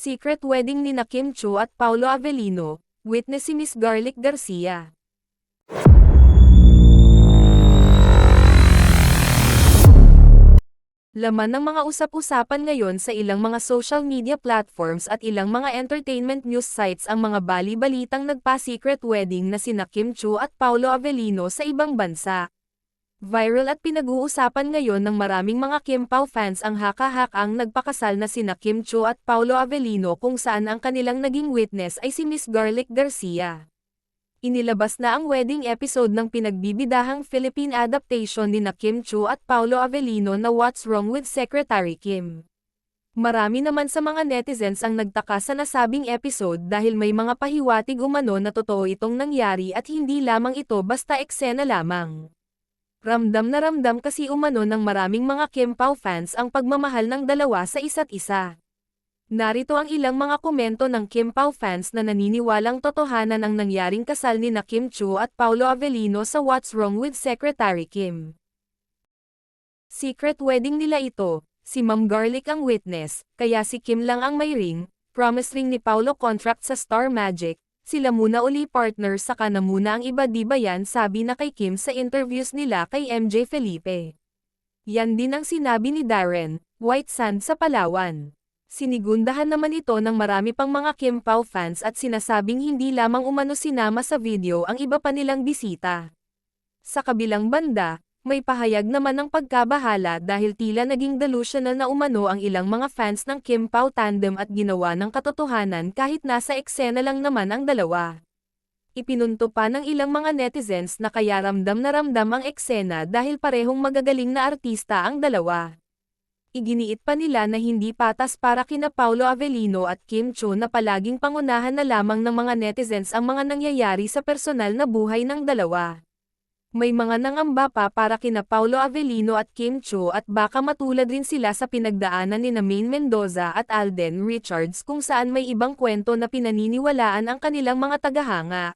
Secret wedding nina Kim Chiu at Paolo Avellino, witness si Miss Garlic Garcia. Laman ng mga usap-usapan ngayon sa ilang mga social media platforms at ilang mga entertainment news sites ang mga bali-balitang nagpa-secret wedding na sina Kim Chiu at Paolo Avellino sa ibang bansa. Viral at pinag-uusapan ngayon ng maraming mga Kim Pao fans ang haka-hakang nagpakasal na sina Kim Chiu at Paolo Avellino kung saan ang kanilang naging witness ay si Miss Garlic Garcia. Inilabas na ang wedding episode ng pinagbibidahang Philippine adaptation ni na Kim Chiu at Paolo Avellino na What's Wrong with Secretary Kim. Marami naman sa mga netizens ang nagtaka sa nasabing episode dahil may mga pahiwatig umano na totoo itong nangyari at hindi lamang ito basta eksena lamang. Ramdam na ramdam kasi umano ng maraming mga Kim Pao fans ang pagmamahal ng dalawa sa isa't isa. Narito ang ilang mga komento ng Kim Pao fans na naniniwalang totohanan ang nangyaring kasal ni na Kim Chiu at Paolo Avellino sa What's Wrong with Secretary Kim. Secret wedding nila ito, si Ma'am Garlic ang witness, kaya si Kim lang ang may ring, promise ring ni Paolo contract sa Star Magic, sila muna uli partner saka na muna ang iba di ba yan sabi na kay Kim sa interviews nila kay MJ Felipe. Yan din ang sinabi ni Darren, White Sand sa Palawan. Sinigundahan naman ito ng marami pang mga Kim Pao fans at sinasabing hindi lamang umano sinama sa video ang iba pa nilang bisita. Sa kabilang banda, may pahayag naman ng pagkabahala dahil tila naging delusional na umano ang ilang mga fans ng Kim Pao tandem at ginawa ng katotohanan kahit nasa eksena lang naman ang dalawa. Ipinunto pa ng ilang mga netizens na kaya ramdam na ramdam ang eksena dahil parehong magagaling na artista ang dalawa. Iginiit pa nila na hindi patas para kina Paolo Avellino at Kim Chiu na palaging pangunahan na lamang ng mga netizens ang mga nangyayari sa personal na buhay ng dalawa. May mga nangamba pa para kina Paolo Avellino at Kim Chiu at baka matulad rin sila sa pinagdaanan ni na Maine Mendoza at Alden Richards kung saan may ibang kwento na pinaniniwalaan ang kanilang mga tagahanga.